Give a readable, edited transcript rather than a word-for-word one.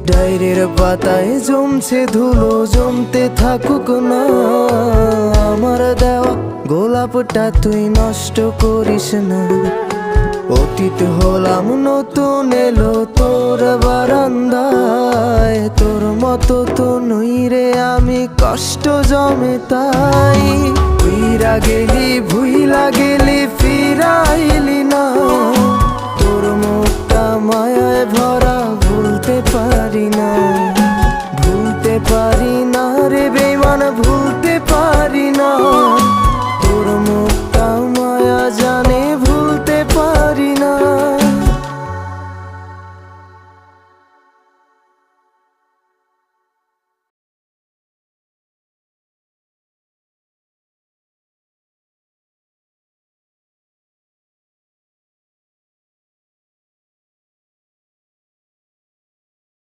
ডায়েরির পাতায় জমছে ধুলো, জমতে থাকুক না। আমার দেওয়া গোলাপটা তুই নষ্ট করিস না। অতীত হলাম, নতুন এলো তোর বারান্দায়। তোর মতো তো নই রে আমি, কষ্ট জমে তাই। ফিরা গেলি, ভুইলা গেলি, ফিরাইলি না। তোর মুখটা মায়ায় ভরা, ভুলতে পারি না।